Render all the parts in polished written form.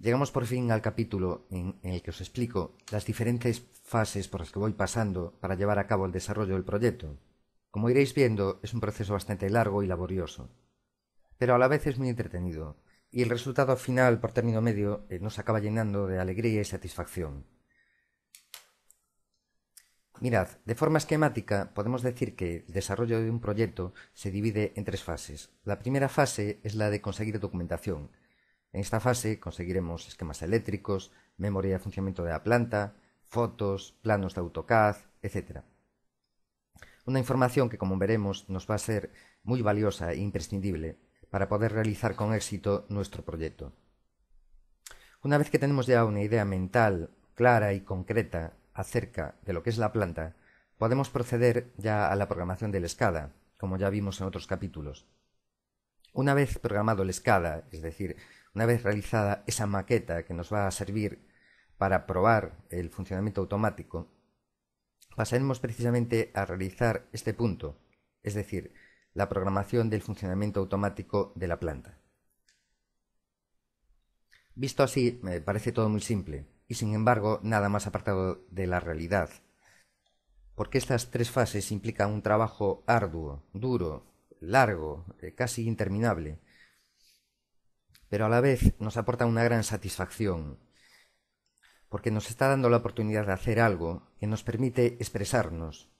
Llegamos por fin al capítulo en el que os explico las diferentes fases por las que voy pasando para llevar a cabo el desarrollo del proyecto. Como iréis viendo, es un proceso bastante largo y laborioso, pero a la vez es muy entretenido, y el resultado final por término medio nos acaba llenando de alegría y satisfacción. Mirad, de forma esquemática podemos decir que el desarrollo de un proyecto se divide en tres fases. La primera fase es la de conseguir documentación. En esta fase conseguiremos esquemas eléctricos, memoria de funcionamiento de la planta, fotos, planos de AutoCAD, etc. Una información que, como veremos, nos va a ser muy valiosa e imprescindible para poder realizar con éxito nuestro proyecto. Una vez que tenemos ya una idea mental clara y concreta acerca de lo que es la planta, podemos proceder ya a la programación del SCADA, como ya vimos en otros capítulos. Una vez programado el SCADA, es decir, una vez realizada esa maqueta que nos va a servir para probar el funcionamiento automático, pasaremos precisamente a realizar este punto, es decir, la programación del funcionamiento automático de la planta. Visto así, me parece todo muy simple, y sin embargo nada más apartado de la realidad, porque estas tres fases implican un trabajo arduo, duro, largo, casi interminable, pero a la vez nos aporta una gran satisfacción, porque nos está dando la oportunidad de hacer algo que nos permite expresarnos,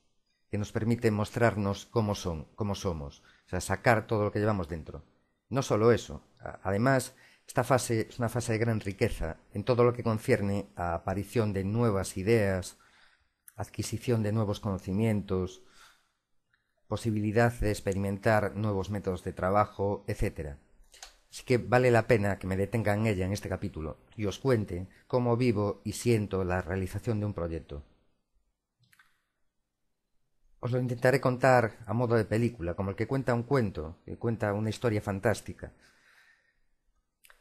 que nos permite mostrarnos cómo somos, o sea, sacar todo lo que llevamos dentro. No solo eso, además, esta fase es una fase de gran riqueza en todo lo que concierne a aparición de nuevas ideas, adquisición de nuevos conocimientos, posibilidad de experimentar nuevos métodos de trabajo, etc. Así que vale la pena que me detenga en ella en este capítulo y os cuente cómo vivo y siento la realización de un proyecto. Os lo intentaré contar a modo de película, como el que cuenta un cuento, que cuenta una historia fantástica.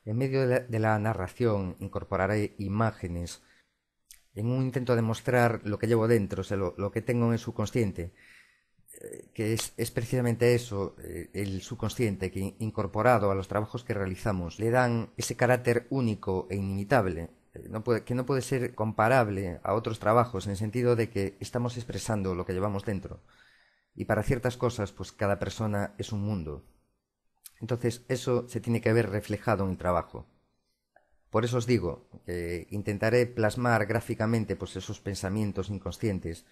En medio de la narración incorporaré imágenes en un intento de mostrar lo que llevo dentro, o sea, lo que tengo en el subconsciente, que es precisamente eso, el subconsciente, que incorporado a los trabajos que realizamos, le dan ese carácter único e inimitable, que no puede ser comparable a otros trabajos, en el sentido de que estamos expresando lo que llevamos dentro. Y para ciertas cosas, pues cada persona es un mundo. Entonces, eso se tiene que ver reflejado en el trabajo. Por eso os digo que intentaré plasmar gráficamente pues, esos pensamientos inconscientes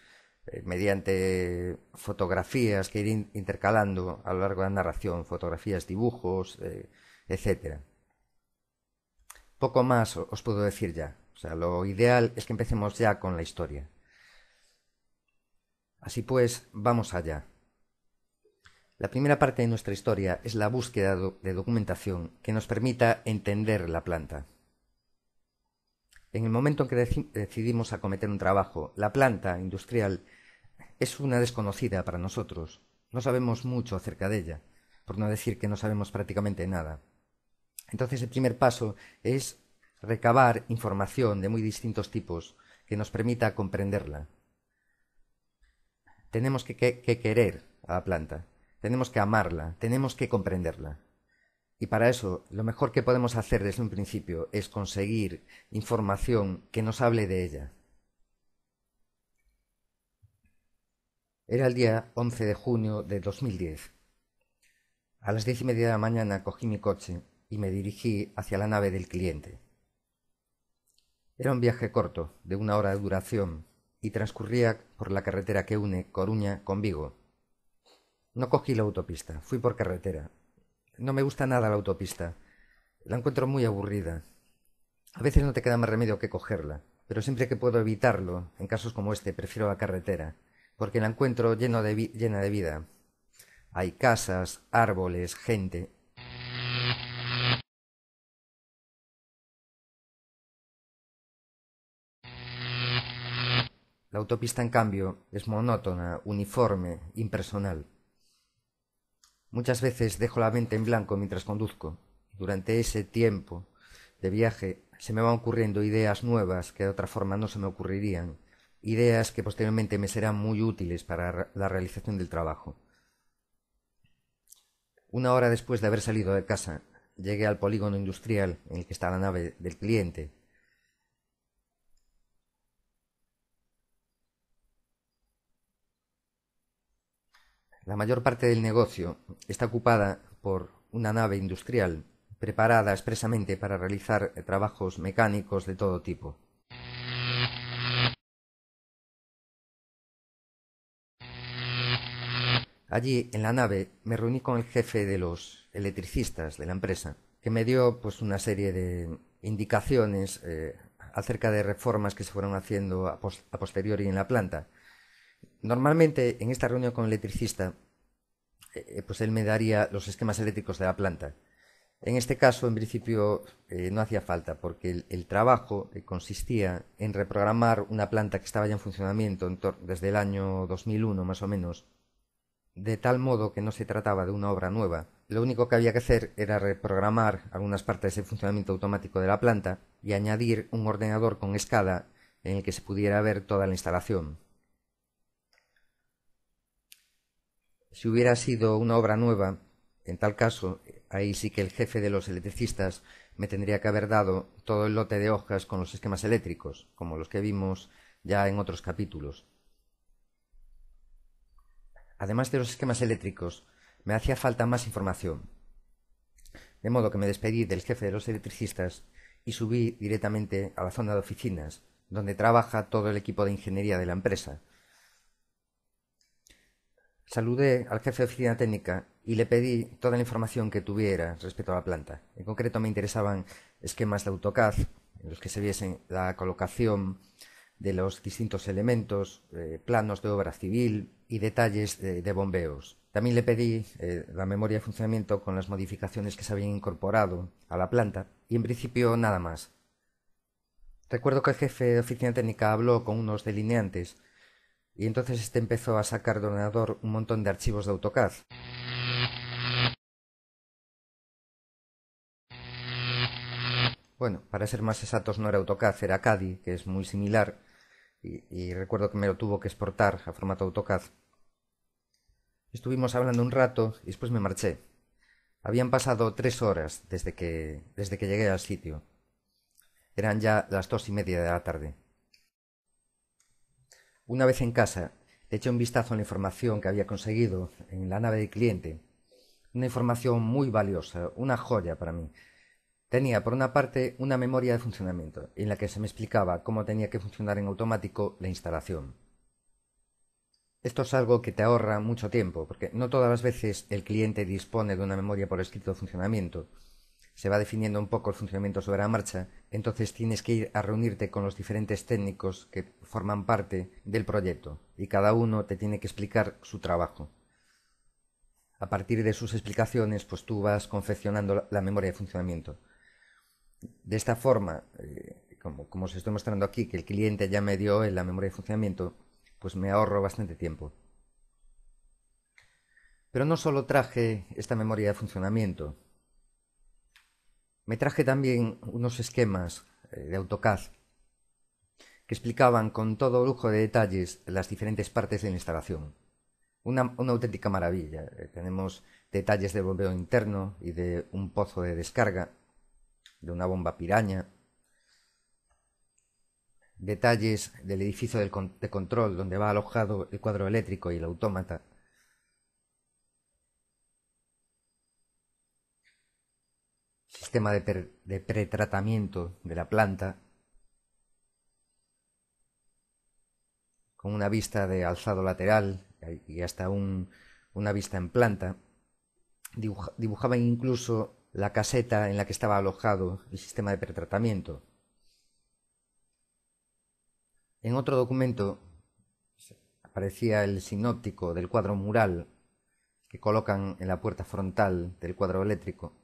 mediante fotografías que iré intercalando a lo largo de la narración, fotografías, dibujos, etc. Poco más os puedo decir ya. O sea, lo ideal es que empecemos ya con la historia. Así pues, vamos allá. La primera parte de nuestra historia es la búsqueda de documentación que nos permita entender la planta. En el momento en que decidimos acometer un trabajo, la planta industrial es una desconocida para nosotros. No sabemos mucho acerca de ella, por no decir que no sabemos prácticamente nada. Entonces el primer paso es recabar información de muy distintos tipos que nos permita comprenderla. Tenemos que querer a la planta, tenemos que amarla, tenemos que comprenderla. Y para eso, lo mejor que podemos hacer desde un principio es conseguir información que nos hable de ella. Era el día 11 de junio de 2010. A las 10:30 de la mañana cogí mi coche y me dirigí hacia la nave del cliente. Era un viaje corto, de 1 hora de duración, y transcurría por la carretera que une Coruña con Vigo. No cogí la autopista, fui por carretera. No me gusta nada la autopista. La encuentro muy aburrida. A veces no te queda más remedio que cogerla, pero siempre que puedo evitarlo, en casos como este, prefiero la carretera, porque la encuentro llena de vida. Hay casas, árboles, gente. La autopista, en cambio, es monótona, uniforme, impersonal. Muchas veces dejo la mente en blanco mientras conduzco. Durante ese tiempo de viaje se me van ocurriendo ideas nuevas que de otra forma no se me ocurrirían, ideas que posteriormente me serán muy útiles para la realización del trabajo. 1 hora después de haber salido de casa, llegué al polígono industrial en el que está la nave del cliente. La mayor parte del negocio está ocupada por una nave industrial preparada expresamente para realizar trabajos mecánicos de todo tipo. Allí, en la nave, me reuní con el jefe de los electricistas de la empresa, que me dio pues una serie de indicaciones acerca de reformas que se fueron haciendo a posteriori en la planta. Normalmente, en esta reunión con el electricista, pues él me daría los esquemas eléctricos de la planta. En este caso, en principio, no hacía falta, porque el trabajo consistía en reprogramar una planta que estaba ya en funcionamiento desde el año 2001, más o menos, de tal modo que no se trataba de una obra nueva. Lo único que había que hacer era reprogramar algunas partes del funcionamiento automático de la planta y añadir un ordenador con SCADA en el que se pudiera ver toda la instalación. Si hubiera sido una obra nueva, en tal caso, ahí sí que el jefe de los electricistas me tendría que haber dado todo el lote de hojas con los esquemas eléctricos, como los que vimos ya en otros capítulos. Además de los esquemas eléctricos, me hacía falta más información. De modo que me despedí del jefe de los electricistas y subí directamente a la zona de oficinas, donde trabaja todo el equipo de ingeniería de la empresa. Saludé al jefe de oficina técnica y le pedí toda la información que tuviera respecto a la planta. En concreto me interesaban esquemas de AutoCAD, en los que se viesen la colocación de los distintos elementos, planos de obra civil y detalles de bombeos. También le pedí la memoria de funcionamiento con las modificaciones que se habían incorporado a la planta y en principio nada más. Recuerdo que el jefe de oficina técnica habló con unos delineantes y entonces este empezó a sacar del ordenador un montón de archivos de AutoCAD. Bueno, para ser más exactos no era AutoCAD, era CADI, que es muy similar, y recuerdo que me lo tuvo que exportar a formato AutoCAD. Estuvimos hablando un rato y después me marché. Habían pasado 3 horas desde que llegué al sitio. Eran ya las 2:30 de la tarde. Una vez en casa, le eché un vistazo a la información que había conseguido en la nave del cliente. Una información muy valiosa, una joya para mí. Tenía, por una parte, una memoria de funcionamiento, en la que se me explicaba cómo tenía que funcionar en automático la instalación. Esto es algo que te ahorra mucho tiempo, porque no todas las veces el cliente dispone de una memoria por escrito de funcionamiento. Se va definiendo un poco el funcionamiento sobre la marcha, entonces tienes que ir a reunirte con los diferentes técnicos que forman parte del proyecto, y cada uno te tiene que explicar su trabajo. A partir de sus explicaciones, pues tú vas confeccionando la memoria de funcionamiento. De esta forma, como os estoy mostrando aquí, que el cliente ya me dio en la memoria de funcionamiento, pues me ahorro bastante tiempo. Pero no solo traje esta memoria de funcionamiento, me traje también unos esquemas de AutoCAD que explicaban con todo lujo de detalles las diferentes partes de la instalación. Una auténtica maravilla. Tenemos detalles de bombeo interno y de un pozo de descarga, de una bomba piraña, detalles del edificio de control donde va alojado el cuadro eléctrico y el autómata, sistema de pretratamiento de la planta, con una vista de alzado lateral y hasta una vista en planta. Dibujaban incluso la caseta en la que estaba alojado el sistema de pretratamiento. En otro documento aparecía el sinóptico del cuadro mural que colocan en la puerta frontal del cuadro eléctrico.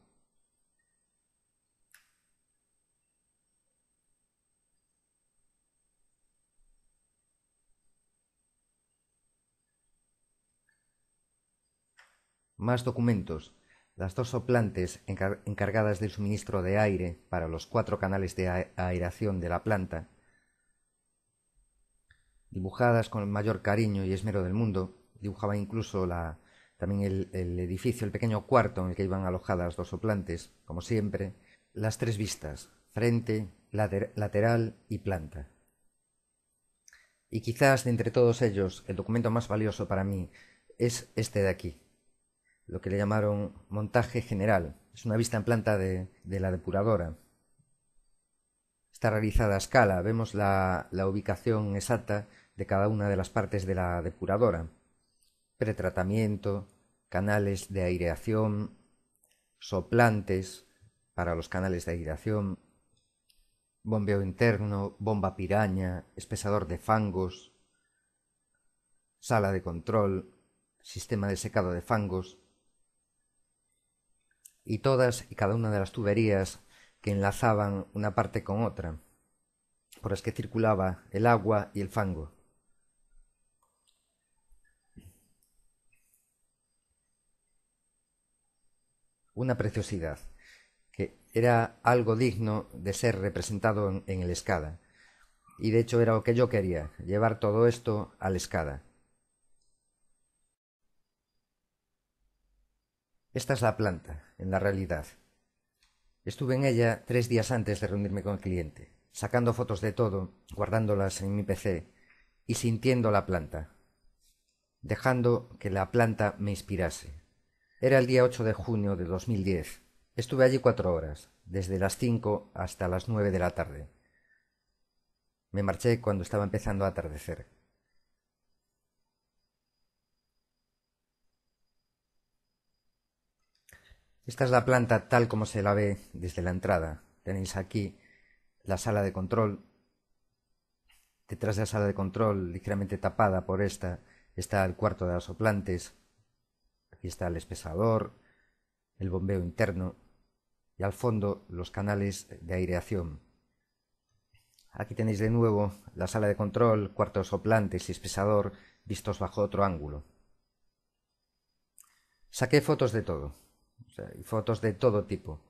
Más documentos. Las dos soplantes encargadas del suministro de aire para los 4 canales de aeración de la planta, dibujadas con el mayor cariño y esmero del mundo, dibujaban incluso la también el edificio, el pequeño cuarto en el que iban alojadas dos soplantes, como siempre, las tres vistas, frente, lateral y planta. Y quizás de entre todos ellos, el documento más valioso para mí es este de aquí, lo que le llamaron montaje general. Es una vista en planta de la depuradora. Está realizada a escala, vemos la ubicación exacta de cada una de las partes de la depuradora. Pretratamiento, canales de aireación, soplantes para los canales de aireación, bombeo interno, bomba piraña, espesador de fangos, sala de control, sistema de secado de fangos, y todas y cada una de las tuberías que enlazaban una parte con otra, por las que circulaba el agua y el fango. Una preciosidad, que era algo digno de ser representado en el Escada. Y de hecho era lo que yo quería, llevar todo esto al Escada. Esta es la planta, en la realidad. Estuve en ella 3 días antes de reunirme con el cliente, sacando fotos de todo, guardándolas en mi PC y sintiendo la planta, dejando que la planta me inspirase. Era el día 8 de junio de 2010. Estuve allí 4 horas, desde las 5 hasta las 9 de la tarde. Me marché cuando estaba empezando a atardecer. Esta es la planta tal como se la ve desde la entrada. Tenéis aquí la sala de control. Detrás de la sala de control, ligeramente tapada por esta, está el cuarto de los soplantes. Aquí está el espesador, el bombeo interno y al fondo los canales de aireación. Aquí tenéis de nuevo la sala de control, cuarto de soplantes y espesador vistos bajo otro ángulo. Saqué fotos de todo, fotos de todo tipo,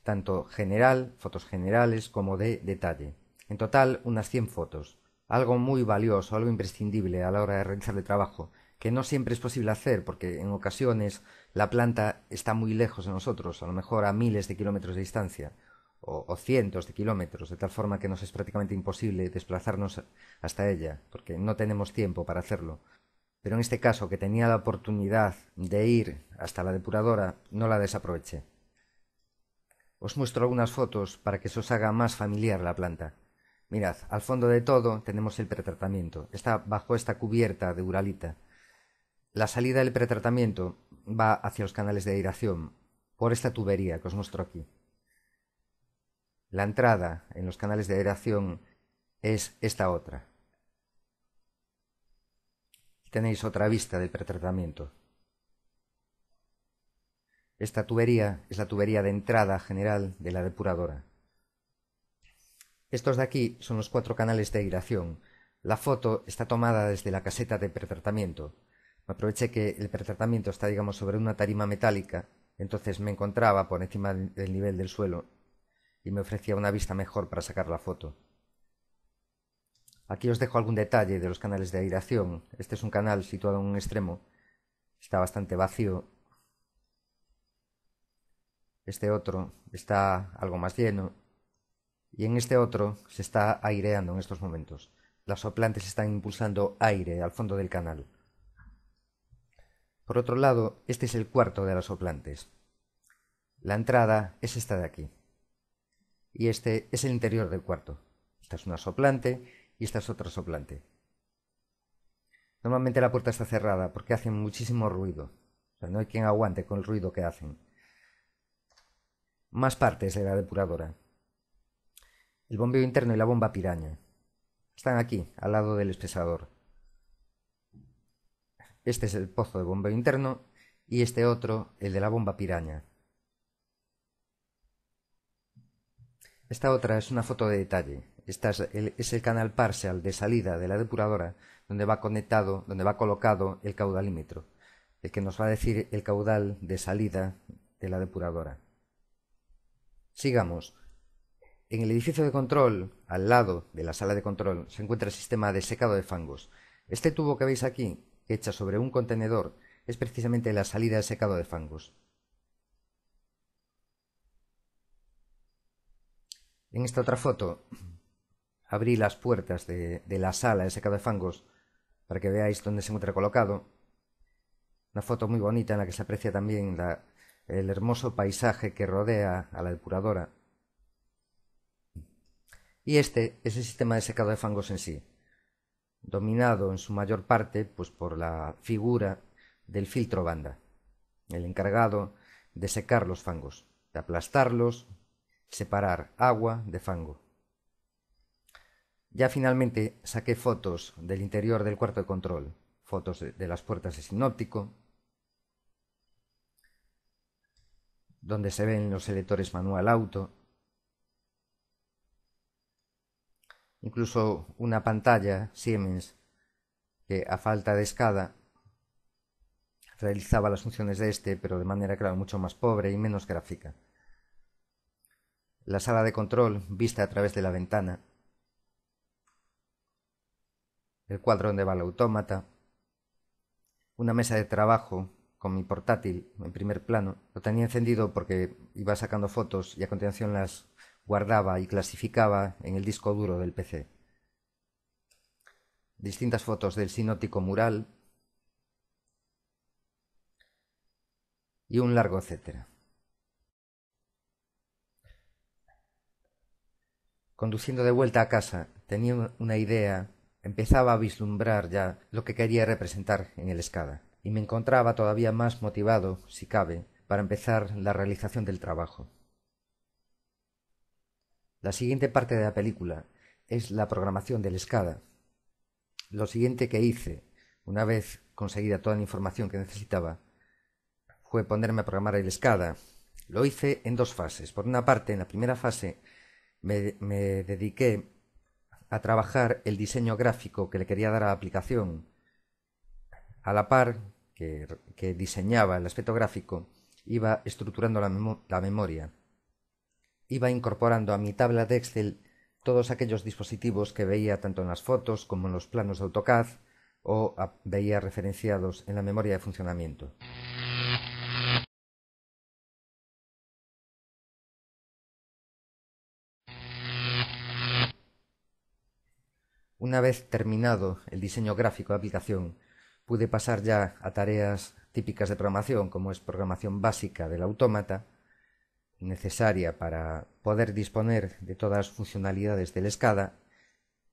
tanto general, fotos generales como de detalle. En total unas 100 fotos, algo muy valioso, algo imprescindible a la hora de realizar el trabajo, que no siempre es posible hacer porque en ocasiones la planta está muy lejos de nosotros, a lo mejor a miles de kilómetros de distancia o cientos de kilómetros, de tal forma que nos es prácticamente imposible desplazarnos hasta ella, porque no tenemos tiempo para hacerlo. Pero en este caso, que tenía la oportunidad de ir hasta la depuradora, no la desaproveché. Os muestro algunas fotos para que se os haga más familiar la planta. Mirad, al fondo de todo tenemos el pretratamiento. Está bajo esta cubierta de uralita. La salida del pretratamiento va hacia los canales de aireación, por esta tubería que os muestro aquí. La entrada en los canales de aireación es esta otra. Tenéis otra vista del pretratamiento. Esta tubería es la tubería de entrada general de la depuradora. Estos de aquí son los 4 canales de aireación. La foto está tomada desde la caseta de pretratamiento. Me aproveché que el pretratamiento está, digamos, sobre una tarima metálica, entonces me encontraba por encima del nivel del suelo y me ofrecía una vista mejor para sacar la foto. Aquí os dejo algún detalle de los canales de aireación. Este es un canal situado en un extremo. Está bastante vacío. Este otro está algo más lleno. Y en este otro se está aireando en estos momentos. Las soplantes están impulsando aire al fondo del canal. Por otro lado, este es el cuarto de las soplantes. La entrada es esta de aquí. Y este es el interior del cuarto. Esta es una soplante y esta es otra soplante. Normalmente la puerta está cerrada porque hacen muchísimo ruido. O sea, no hay quien aguante con el ruido que hacen. Más partes de la depuradora. El bombeo interno y la bomba piraña. Están aquí, al lado del espesador. Este es el pozo de bombeo interno y este otro, el de la bomba piraña. Esta otra es una foto de detalle. Este es el canal parcial de salida de la depuradora donde va conectado, donde va colocado el caudalímetro, el que nos va a decir el caudal de salida de la depuradora. Sigamos. En el edificio de control, al lado de la sala de control, se encuentra el sistema de secado de fangos. Este tubo que veis aquí, que echa sobre un contenedor, es precisamente la salida de secado de fangos. En esta otra foto abrí las puertas de la sala de secado de fangos para que veáis dónde se encuentra colocado. Una foto muy bonita en la que se aprecia también el hermoso paisaje que rodea a la depuradora. Y este es el sistema de secado de fangos en sí, dominado en su mayor parte pues, por la figura del filtro banda, el encargado de secar los fangos, de aplastarlos, separar agua de fango. Ya finalmente saqué fotos del interior del cuarto de control, fotos de las puertas de sinóptico, donde se ven los selectores manual auto, incluso una pantalla Siemens que a falta de escala realizaba las funciones de este, pero de manera, claro, mucho más pobre y menos gráfica. La sala de control vista a través de la ventana, el cuadro donde va el autómata, una mesa de trabajo con mi portátil en primer plano. Lo tenía encendido porque iba sacando fotos y a continuación las guardaba y clasificaba en el disco duro del PC. Distintas fotos del sinóptico mural y un largo etcétera. Conduciendo de vuelta a casa, tenía una idea, empezaba a vislumbrar ya lo que quería representar en el SCADA, y me encontraba todavía más motivado, si cabe, para empezar la realización del trabajo. La siguiente parte de la película es la programación del SCADA. Lo siguiente que hice, una vez conseguida toda la información que necesitaba, fue ponerme a programar el SCADA. Lo hice en dos fases. Por una parte, en la primera fase, me dediqué a trabajar el diseño gráfico que le quería dar a la aplicación. A la par que diseñaba el aspecto gráfico, iba estructurando la memoria. Iba incorporando a mi tabla de Excel todos aquellos dispositivos que veía tanto en las fotos como en los planos de AutoCAD o veía referenciados en la memoria de funcionamiento. Una vez terminado el diseño gráfico de aplicación, pude pasar ya a tareas típicas de programación, como es programación básica del autómata, necesaria para poder disponer de todas las funcionalidades del SCADA,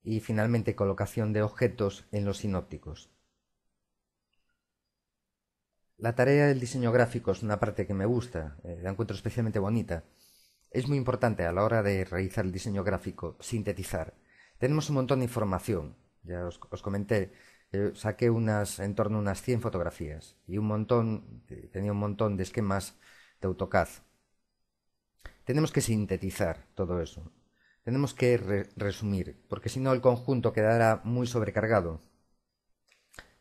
y finalmente colocación de objetos en los sinópticos. La tarea del diseño gráfico es una parte que me gusta, la encuentro especialmente bonita. Es muy importante a la hora de realizar el diseño gráfico sintetizar. Tenemos un montón de información, ya os comenté, saqué en torno a unas 100 fotografías y tenía un montón de esquemas de AutoCAD. Tenemos que sintetizar todo eso. Tenemos que resumir, porque si no el conjunto quedará muy sobrecargado.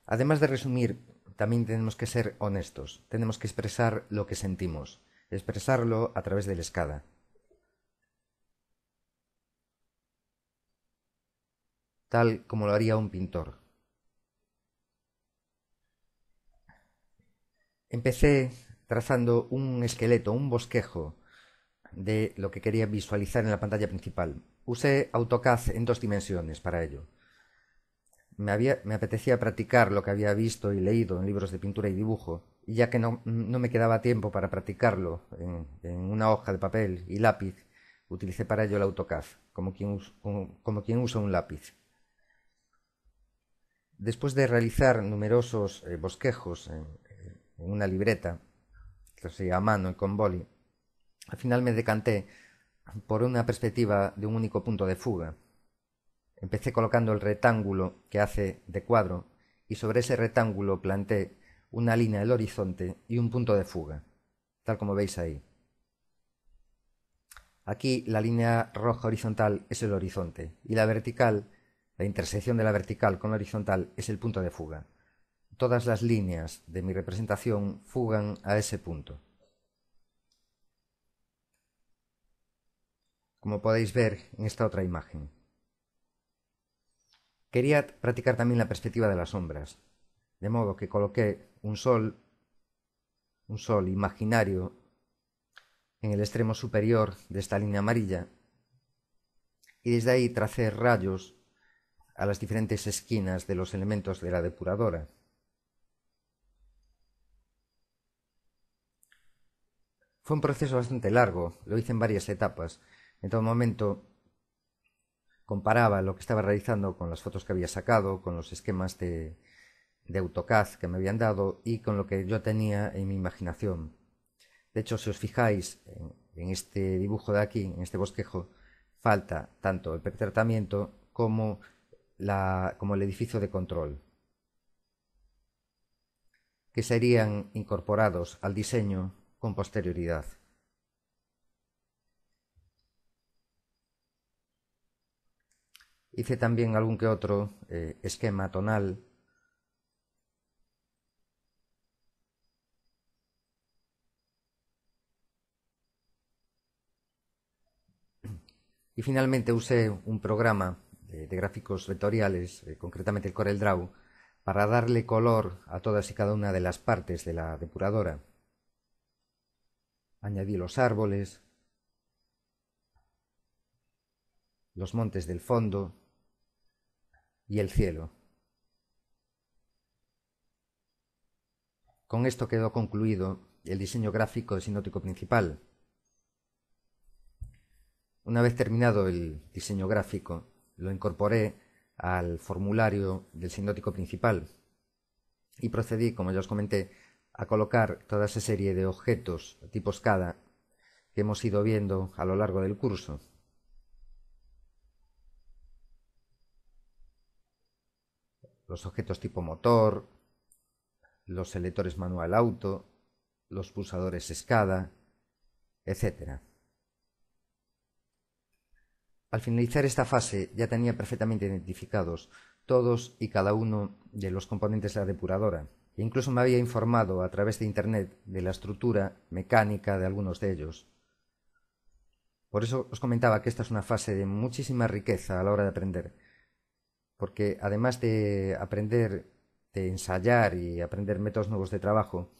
Además de resumir, también tenemos que ser honestos. Tenemos que expresar lo que sentimos, expresarlo a través del SCADA. Tal como lo haría un pintor. Empecé trazando un esqueleto, un bosquejo de lo que quería visualizar en la pantalla principal. Usé AutoCAD en 2 dimensiones para ello. Me apetecía practicar lo que había visto y leído en libros de pintura y dibujo, y ya que no me quedaba tiempo para practicarlo en una hoja de papel y lápiz, utilicé para ello el AutoCAD, como quien usa un lápiz. Después de realizar numerosos bosquejos en una libreta, que sea a mano y con boli, al final me decanté por una perspectiva de un único punto de fuga. Empecé colocando el rectángulo que hace de cuadro y sobre ese rectángulo planté una línea del horizonte y un punto de fuga, tal como veis ahí. Aquí la línea roja horizontal es el horizonte y la vertical, la intersección de la vertical con la horizontal, es el punto de fuga. Todas las líneas de mi representación fugan a ese punto. Como podéis ver en esta otra imagen. Quería practicar también la perspectiva de las sombras, de modo que coloqué un sol un sol imaginario en el extremo superior de esta línea amarilla, y desde ahí tracé rayos a las diferentes esquinas de los elementos de la depuradora. Fue un proceso bastante largo, lo hice en varias etapas. En todo momento comparaba lo que estaba realizando con las fotos que había sacado, con los esquemas de AutoCAD que me habían dado y con lo que yo tenía en mi imaginación. De hecho, si os fijáis en este dibujo de aquí, en este bosquejo, falta tanto el pretratamiento como el edificio de control, que serían incorporados al diseño con posterioridad. Hice también algún que otro esquema tonal y finalmente usé un programa de gráficos vectoriales, concretamente el CorelDRAW, para darle color a todas y cada una de las partes de la depuradora. Añadí los árboles, los montes del fondo y el cielo. Con esto quedó concluido el diseño gráfico del sinóptico principal. Una vez terminado el diseño gráfico, lo incorporé al formulario del sinóptico principal y procedí, como ya os comenté, a colocar toda esa serie de objetos tipo SCADA que hemos ido viendo a lo largo del curso. Los objetos tipo motor, los selectores manual auto, los pulsadores SCADA, etc. Al finalizar esta fase ya tenía perfectamente identificados todos y cada uno de los componentes de la depuradora, e incluso me había informado a través de Internet de la estructura mecánica de algunos de ellos. Por eso os comentaba que esta es una fase de muchísima riqueza a la hora de aprender, porque además de aprender, de ensayar y aprender métodos nuevos de trabajo,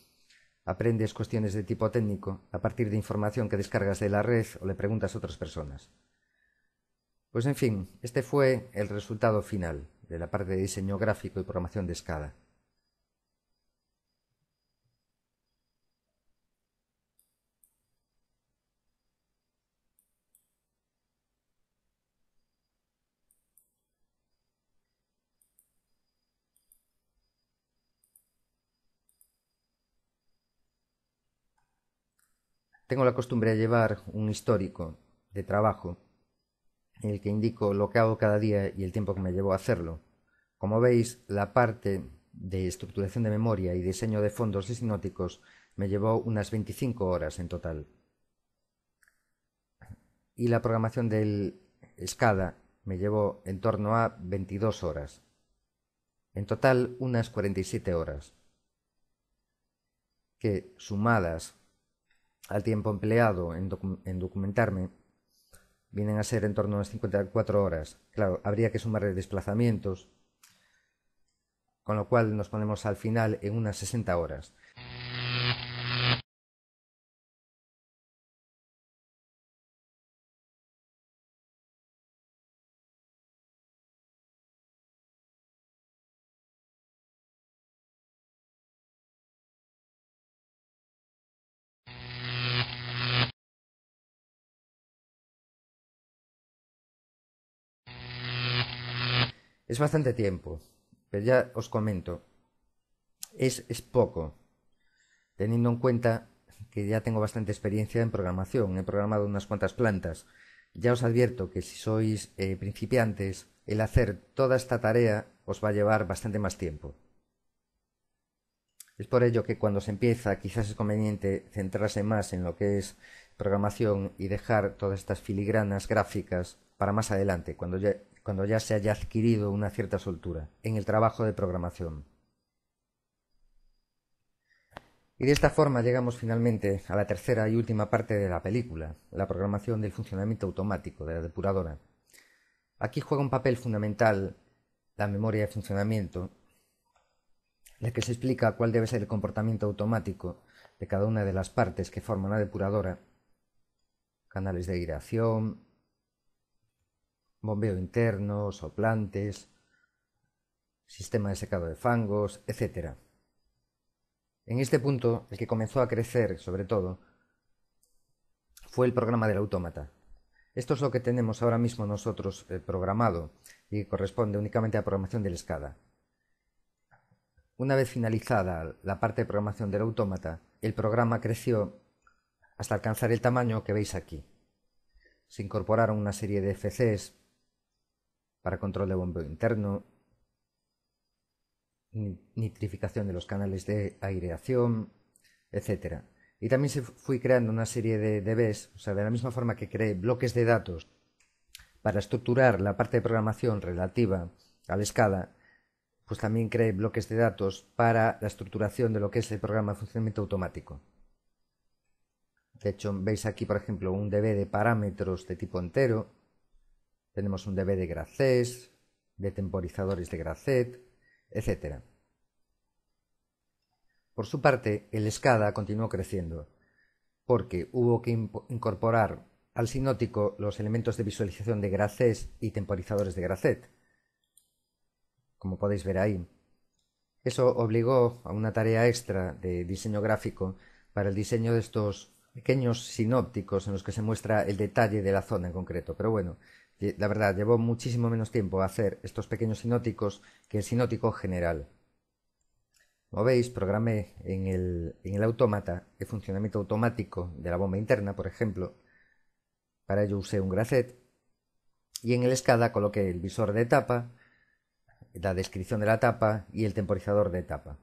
aprendes cuestiones de tipo técnico a partir de información que descargas de la red o le preguntas a otras personas. Pues en fin, este fue el resultado final de la parte de diseño gráfico y programación de SCADA. Tengo la costumbre de llevar un histórico de trabajo en el que indico lo que hago cada día y el tiempo que me llevó a hacerlo. Como veis, la parte de estructuración de memoria y diseño de fondos sinópticos me llevó unas 25 horas en total. Y la programación del SCADA me llevó en torno a 22 horas. En total, unas 47 horas, que sumadas al tiempo empleado en documentarme, vienen a ser en torno a unas 54 horas. Claro, habría que sumar desplazamientos, con lo cual nos ponemos al final en unas 60 horas. Es bastante tiempo, pero ya os comento, es poco, teniendo en cuenta que ya tengo bastante experiencia en programación, he programado unas cuantas plantas. Ya os advierto que si sois principiantes, el hacer toda esta tarea os va a llevar bastante más tiempo. Es por ello que cuando se empieza quizás es conveniente centrarse más en lo que es programación y dejar todas estas filigranas gráficas para más adelante, cuando ya se haya adquirido una cierta soltura en el trabajo de programación. Y de esta forma llegamos finalmente a la tercera y última parte de la película, la programación del funcionamiento automático de la depuradora. Aquí juega un papel fundamental la memoria de funcionamiento, en la que se explica cuál debe ser el comportamiento automático de cada una de las partes que forman la depuradora: canales de aireación, bombeo interno, soplantes, sistema de secado de fangos, etc. En este punto, el que comenzó a crecer, sobre todo, fue el programa del autómata. Esto es lo que tenemos ahora mismo nosotros programado y corresponde únicamente a programación del SCADA. Una vez finalizada la parte de programación del autómata, el programa creció hasta alcanzar el tamaño que veis aquí. Se incorporaron una serie de FCs para control de bombeo interno, nitrificación de los canales de aireación, etc. Y también se fue creando una serie de DBs, o sea, de la misma forma que creé bloques de datos para estructurar la parte de programación relativa al SCADA, pues también creé bloques de datos para la estructuración de lo que es el programa de funcionamiento automático. De hecho, veis aquí, por ejemplo, un DB de parámetros de tipo entero. Tenemos un DB de Gracés, de temporizadores de Gracet, etc. Por su parte, el SCADA continuó creciendo, porque hubo que incorporar al sinótico los elementos de visualización de Gracés y temporizadores de Gracet, como podéis ver ahí. Eso obligó a una tarea extra de diseño gráfico para el diseño de estos pequeños sinópticos en los que se muestra el detalle de la zona en concreto. Pero bueno, la verdad, llevó muchísimo menos tiempo hacer estos pequeños sinópticos que el sinóptico general. Como veis, programé en el autómata el funcionamiento automático de la bomba interna, por ejemplo. Para ello usé un Gracet. Y en el SCADA coloqué el visor de etapa, la descripción de la etapa y el temporizador de etapa.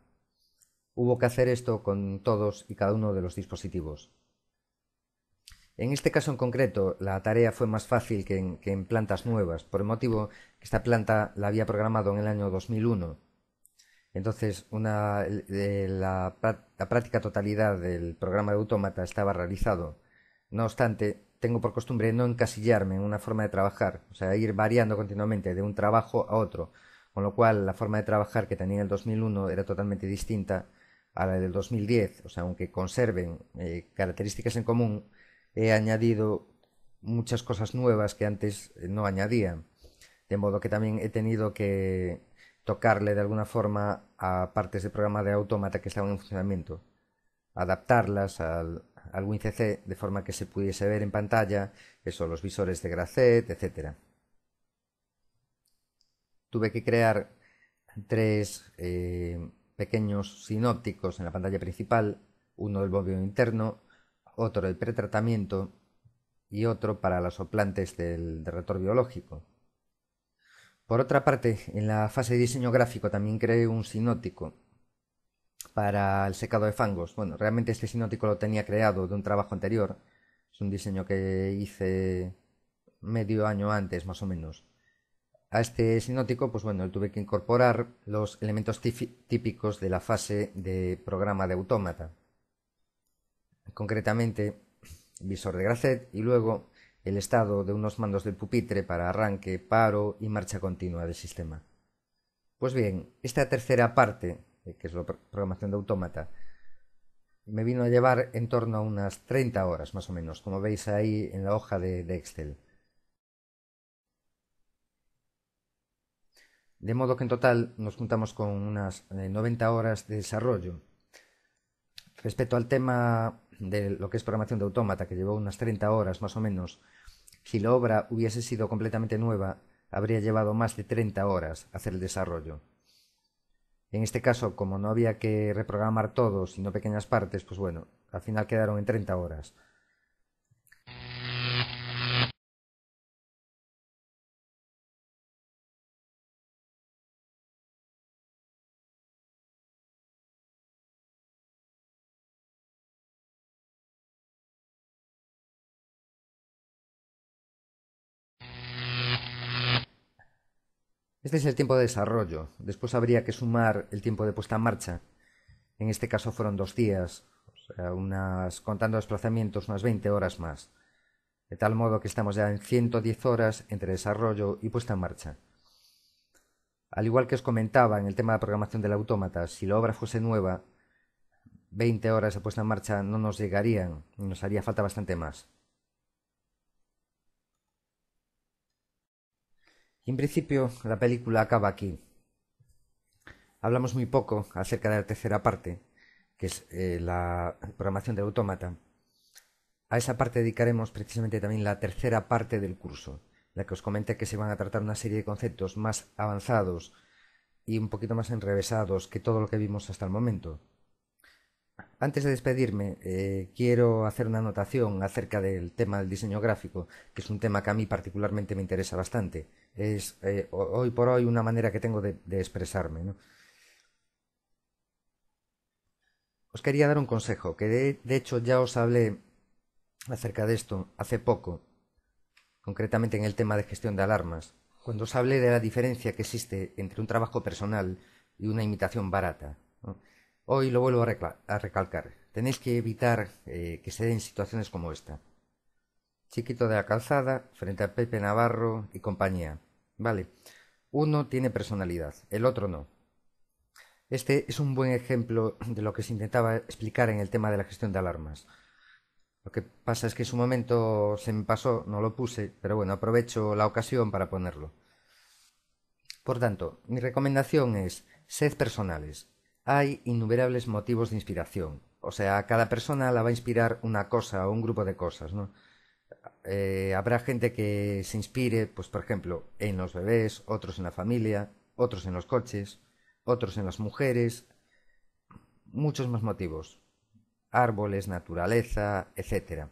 Hubo que hacer esto con todos y cada uno de los dispositivos. En este caso en concreto, la tarea fue más fácil que en plantas nuevas, por el motivo que esta planta la había programado en el año 2001. Entonces, la práctica totalidad del programa de autómata estaba realizado. No obstante, tengo por costumbre no encasillarme en una forma de trabajar, o sea, ir variando continuamente de un trabajo a otro, con lo cual la forma de trabajar que tenía en el 2001 era totalmente distinta a la del 2010, o sea, aunque conserven características en común, he añadido muchas cosas nuevas que antes no añadía, de modo que también he tenido que tocarle de alguna forma a partes del programa de autómata que estaban en funcionamiento, adaptarlas al WinCC de forma que se pudiese ver en pantalla eso, los visores de Gracet, etc. Tuve que crear tres pequeños sinópticos en la pantalla principal, uno del bombeo interno, otro del pretratamiento y otro para los soplantes del reactor biológico. Por otra parte, en la fase de diseño gráfico también creé un sinóptico para el secado de fangos. Bueno, realmente este sinóptico lo tenía creado de un trabajo anterior. Es un diseño que hice medio año antes, más o menos. A este sinóptico, pues bueno, tuve que incorporar los elementos típicos de la fase de programa de autómata. Concretamente, visor de Gracet y luego el estado de unos mandos del pupitre para arranque, paro y marcha continua del sistema. Pues bien, esta tercera parte, que es la programación de autómata, me vino a llevar en torno a unas 30 horas más o menos, como veis ahí en la hoja de Excel. De modo que en total nos juntamos con unas 90 horas de desarrollo. Respecto al tema de lo que es programación de autómata, que llevó unas 30 horas más o menos, si la obra hubiese sido completamente nueva, habría llevado más de 30 horas hacer el desarrollo. En este caso, como no había que reprogramar todo, sino pequeñas partes, pues bueno, al final quedaron en 30 horas. Este es el tiempo de desarrollo. Después habría que sumar el tiempo de puesta en marcha. En este caso fueron 2 días, o sea, contando desplazamientos, unas 20 horas más. De tal modo que estamos ya en 110 horas entre desarrollo y puesta en marcha. Al igual que os comentaba en el tema de programación del autómata, si la obra fuese nueva, 20 horas de puesta en marcha no nos llegarían y nos haría falta bastante más. Y en principio la película acaba aquí. Hablamos muy poco acerca de la tercera parte, que es la programación del autómata. A esa parte dedicaremos precisamente también la tercera parte del curso, la que os comenté que se van a tratar una serie de conceptos más avanzados y un poquito más enrevesados que todo lo que vimos hasta el momento. Antes de despedirme, quiero hacer una anotación acerca del tema del diseño gráfico, que es un tema que a mí particularmente me interesa bastante. Es hoy por hoy una manera que tengo de expresarme, ¿no? Os quería dar un consejo, que de hecho ya os hablé acerca de esto hace poco, concretamente en el tema de gestión de alarmas, cuando os hablé de la diferencia que existe entre un trabajo personal y una imitación barata, ¿no? Hoy lo vuelvo a recalcar. Tenéis que evitar que se den situaciones como esta. Chiquito de la Calzada, frente a Pepe Navarro y compañía. Vale, uno tiene personalidad, el otro no. Este es un buen ejemplo de lo que se intentaba explicar en el tema de la gestión de alarmas. Lo que pasa es que en su momento se me pasó, no lo puse, pero bueno, aprovecho la ocasión para ponerlo. Por tanto, mi recomendación es, sed personales. Hay innumerables motivos de inspiración. O sea, a cada persona la va a inspirar una cosa o un grupo de cosas, ¿no? Habrá gente que se inspire, pues por ejemplo, en los bebés, otros en la familia, otros en los coches, otros en las mujeres, muchos más motivos. Árboles, naturaleza, etcétera.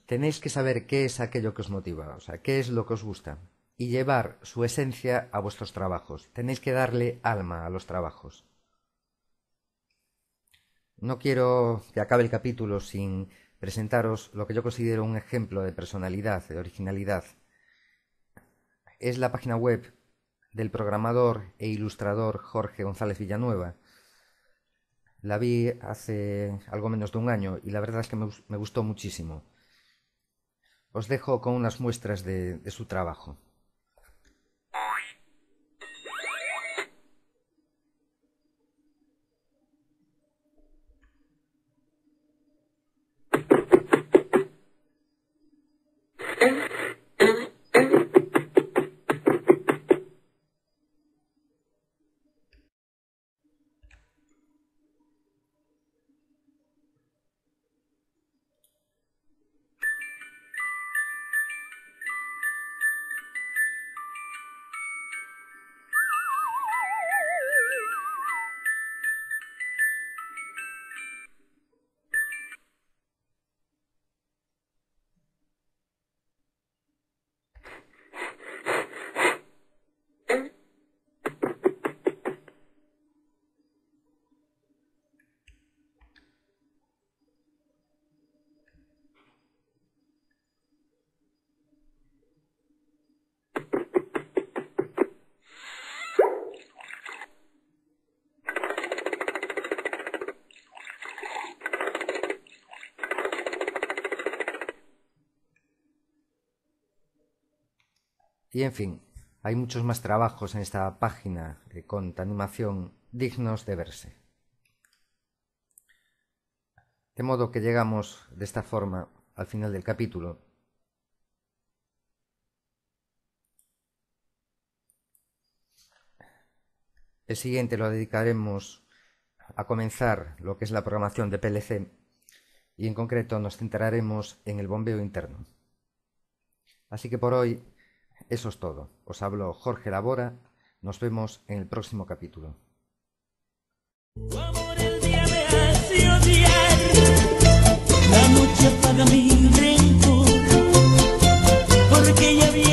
Tenéis que saber qué es aquello que os motiva, o sea, qué es lo que os gusta, y llevar su esencia a vuestros trabajos. Tenéis que darle alma a los trabajos. No quiero que acabe el capítulo sin presentaros lo que yo considero un ejemplo de personalidad, de originalidad. Es la página web del programador e ilustrador Jorge González Villanueva. La vi hace algo menos de un año y la verdad es que me gustó muchísimo. Os dejo con unas muestras de su trabajo. Y en fin, hay muchos más trabajos en esta página con animación dignos de verse. De modo que llegamos de esta forma al final del capítulo. El siguiente lo dedicaremos a comenzar lo que es la programación de PLC y en concreto nos centraremos en el bombeo interno. Así que por hoy eso es todo. Os habló Jorge Labora. Nos vemos en el próximo capítulo. Tu amor el día me hace odiar, la noche apaga mi rencor, porque ya vi